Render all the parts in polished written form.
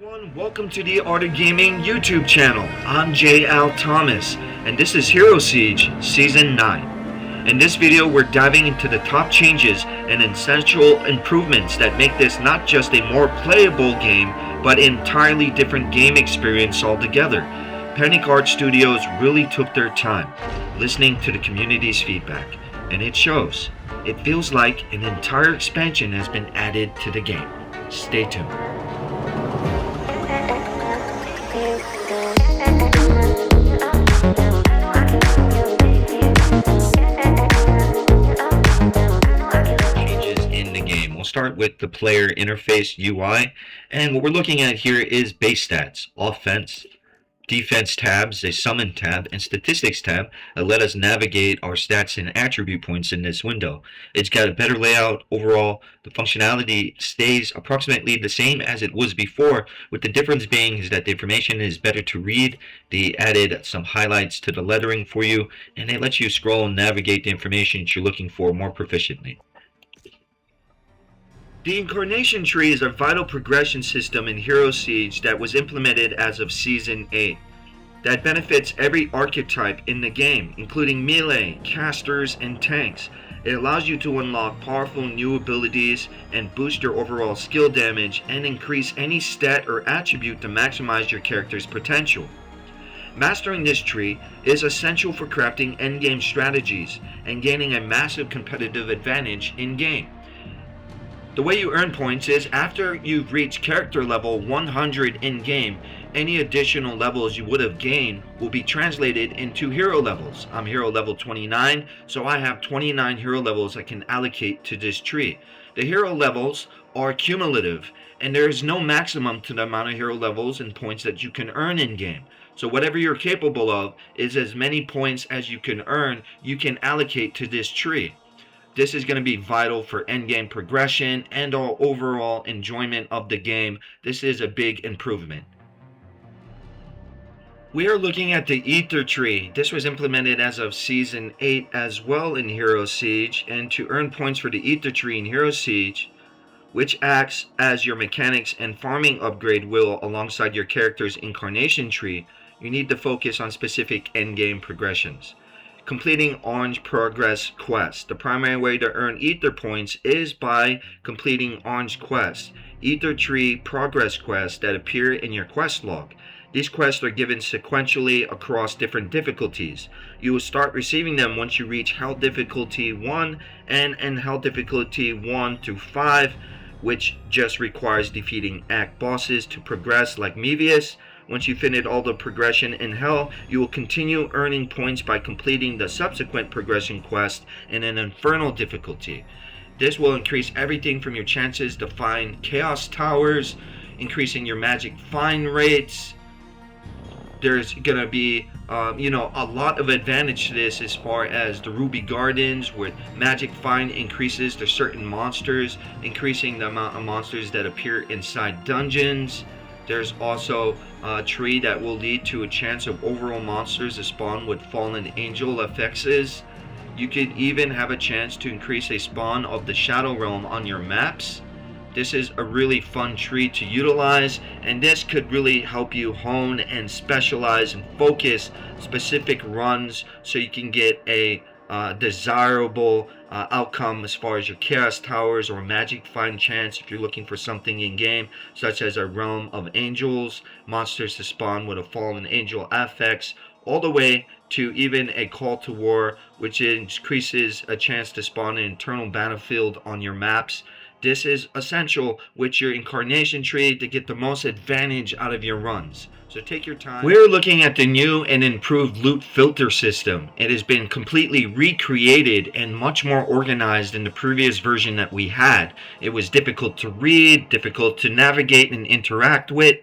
Everyone, welcome to the Art of Gaming YouTube channel. I'm J. Al Thomas, and this is Hero Siege Season 9. In this video, we're diving into the top changes and essential improvements that make this not just a more playable game, but an entirely different game experience altogether. Panic Art Studios really took their time, listening to the community's feedback, and it shows. It feels like an entire expansion has been added to the game. Stay tuned. Changes in the game. We'll start with the player interface UI, and what we're looking at here is base stats, offense, defense tabs, a summon tab, and statistics tab that let us navigate our stats and attribute points in this window. It's got a better layout overall. The functionality stays approximately the same as it was before, with the difference being is that the information is better to read. They added some highlights to the lettering for you, and it lets you scroll and navigate the information you're looking for more proficiently. The Incarnation Tree is a vital progression system in Hero Siege that was implemented as of Season 8 that benefits every archetype in the game, including melee, casters, and tanks. It allows you to unlock powerful new abilities and boost your overall skill damage and increase any stat or attribute to maximize your character's potential. Mastering this tree is essential for crafting endgame strategies and gaining a massive competitive advantage in-game. The way you earn points is after you've reached character level 100 in-game, any additional levels you would have gained will be translated into hero levels. I'm hero level 29, so I have 29 hero levels I can allocate to this tree. The hero levels are cumulative, and there is no maximum to the amount of hero levels and points that you can earn in-game. So whatever you're capable of is as many points as you can earn, you can allocate to this tree. This is going to be vital for endgame progression and our overall enjoyment of the game. This is a big improvement. We are looking at the Ether Tree. This was implemented as of Season 8 as well in Hero Siege. And to earn points for the Ether Tree in Hero Siege, which acts as your mechanics and farming upgrade wheel alongside your character's Incarnation Tree, you need to focus on specific endgame progressions. Completing Orange Progress Quests. The primary way to earn Ether points is by completing Orange Quests, Ether Tree Progress Quests that appear in your quest log. These quests are given sequentially across different difficulties. You will start receiving them once you reach Hell Difficulty 1 and Hell Difficulty 1 to 5, which just requires defeating Act bosses to progress like Mevius. Once you finish all the progression in Hell, you will continue earning points by completing the subsequent progression quest in an Inferno difficulty. This will increase everything from your chances to find Chaos Towers, increasing your magic find rates. There's going to be a lot of advantage to this as far as the Ruby Gardens, where magic find increases to certain monsters, increasing the amount of monsters that appear inside dungeons. There's also a tree that will lead to a chance of overall monsters to spawn with fallen angel effects. You could even have a chance to increase a spawn of the Shadow Realm on your maps. This is a really fun tree to utilize, and this could really help you hone and specialize and focus specific runs so you can get a desirable outcome as far as your Chaos Towers or Magic Find chance if you're looking for something in game, such as a Realm of Angels, monsters to spawn with a Fallen Angel affix, all the way to even a Call to War, which increases a chance to spawn an internal battlefield on your maps. This is essential with your Incarnation Tree to get the most advantage out of your runs. So take your time. We're looking at the new and improved loot filter system. It has been completely recreated and much more organized than the previous version that we had. It was difficult to read, difficult to navigate and interact with.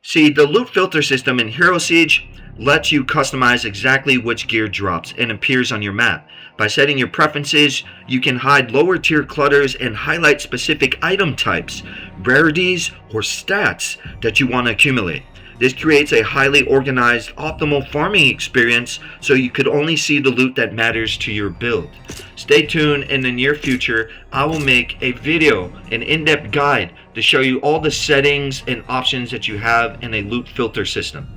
See, the loot filter system in Hero Siege lets you customize exactly which gear drops and appears on your map. By setting your preferences, you can hide lower tier clutters and highlight specific item types, rarities, or stats that you want to accumulate. This creates a highly organized, optimal farming experience so you could only see the loot that matters to your build. Stay tuned. In the near future, I will make a video, an in-depth guide to show you all the settings and options that you have in a loot filter system.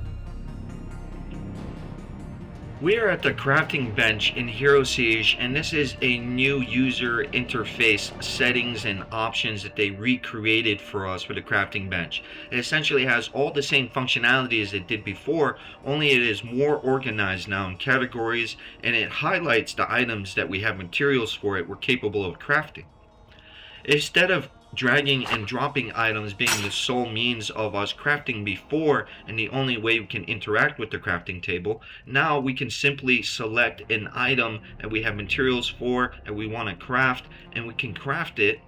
We are at the crafting bench in Hero Siege, and this is a new user interface settings and options that they recreated for us for the crafting bench. It essentially has all the same functionality as it did before, only it is more organized now in categories, and it highlights the items that we have materials for it we're capable of crafting. Instead of dragging and dropping items being the sole means of us crafting before and the only way we can interact with the crafting table, now we can simply select an item that we have materials for and we want to craft, and we can craft it,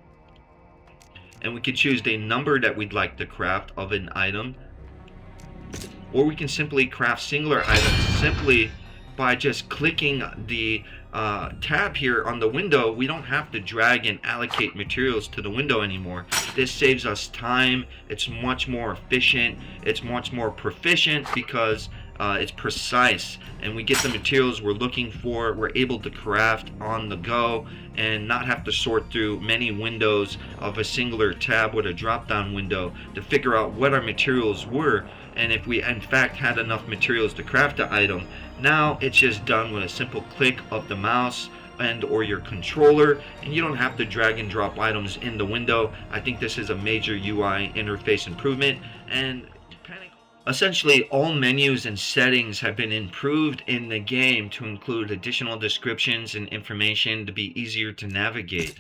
and we can choose the number that we'd like to craft of an item, or we can simply craft singular items simply by just clicking the tab here on the window. We don't have to drag and allocate materials to the window anymore. This saves us time. It's much more efficient. It's much more proficient because it's precise, and we get the materials we're looking for. We're able to craft on the go and not have to sort through many windows of a singular tab with a drop down window to figure out what our materials were, and if we in fact had enough materials to craft the item. Now it's just done with a simple click of the mouse and or your controller, and you don't have to drag and drop items in the window. I think this is a major UI interface improvement, and essentially all menus and settings have been improved in the game to include additional descriptions and information to be easier to navigate.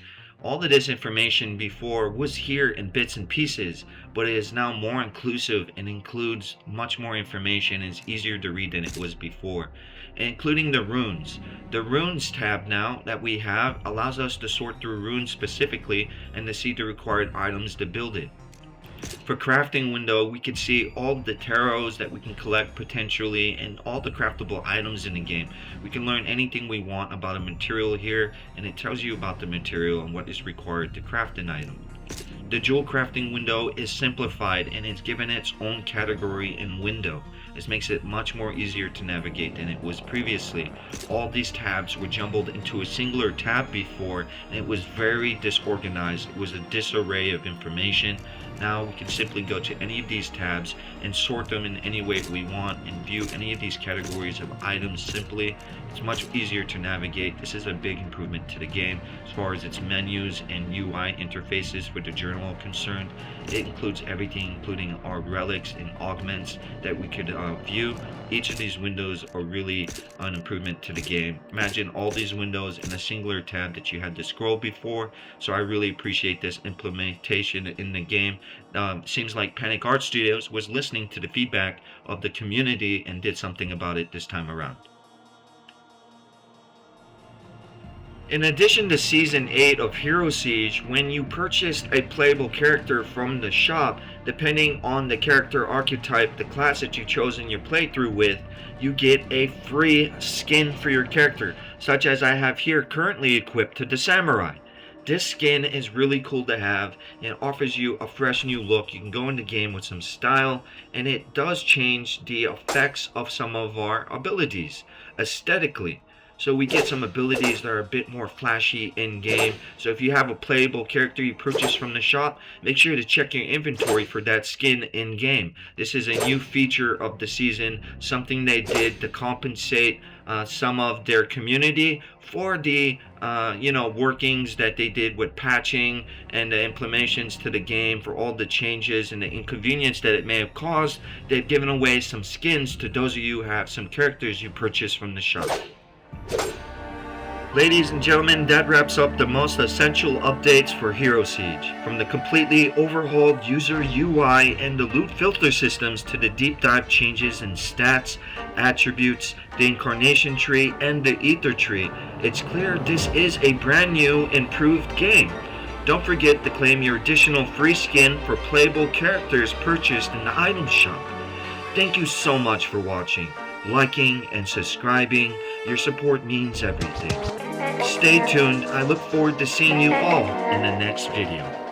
All of this information before was here in bits and pieces, but it is now more inclusive and includes much more information and is easier to read than it was before, including the runes. The runes tab now that we have allows us to sort through runes specifically and to see the required items to build it. For crafting window, we can see all the tarots that we can collect potentially and all the craftable items in the game. We can learn anything we want about a material here, and it tells you about the material and what is required to craft an item. The jewel crafting window is simplified and it's given its own category and window. This makes it much more easier to navigate than it was previously. All these tabs were jumbled into a singular tab before, and it was very disorganized. It was a disarray of information. Now we can simply go to any of these tabs and sort them in any way we want and view any of these categories of items simply. It's much easier to navigate. This is a big improvement to the game as far as its menus and UI interfaces for the journal are concerned. It includes everything, including our relics and augments that we could view. Each of these windows are really an improvement to the game. Imagine all these windows in a singular tab that you had to scroll before. So I really appreciate this implementation in the game. Seems like Panic Art Studios was listening to the feedback of the community and did something about it this time around. In addition to Season 8 of Hero Siege, when you purchased a playable character from the shop, depending on the character archetype, the class that you chose in your playthrough with, you get a free skin for your character, such as I have here currently equipped to the Samurai. This skin is really cool to have and offers you a fresh new look. You can go in the game with some style, and it does change the effects of some of our abilities aesthetically. So we get some abilities that are a bit more flashy in game. So if you have a playable character you purchase from the shop, make sure to check your inventory for that skin in game. This is a new feature of the season, something they did to compensate some of their community for the workings that they did with patching and the implementations to the game, for all the changes and the inconvenience that it may have caused. They've given away some skins to those of you who have some characters you purchased from the shop. Ladies and gentlemen, that wraps up the most essential updates for Hero Siege. From the completely overhauled user UI and the loot filter systems to the deep dive changes in stats, attributes, the Incarnation Tree, and the Ether Tree, it's clear this is a brand new, improved game. Don't forget to claim your additional free skin for playable characters purchased in the item shop. Thank you so much for watching, liking, and subscribing. Your support means everything. Stay tuned. I look forward to seeing you all in the next video.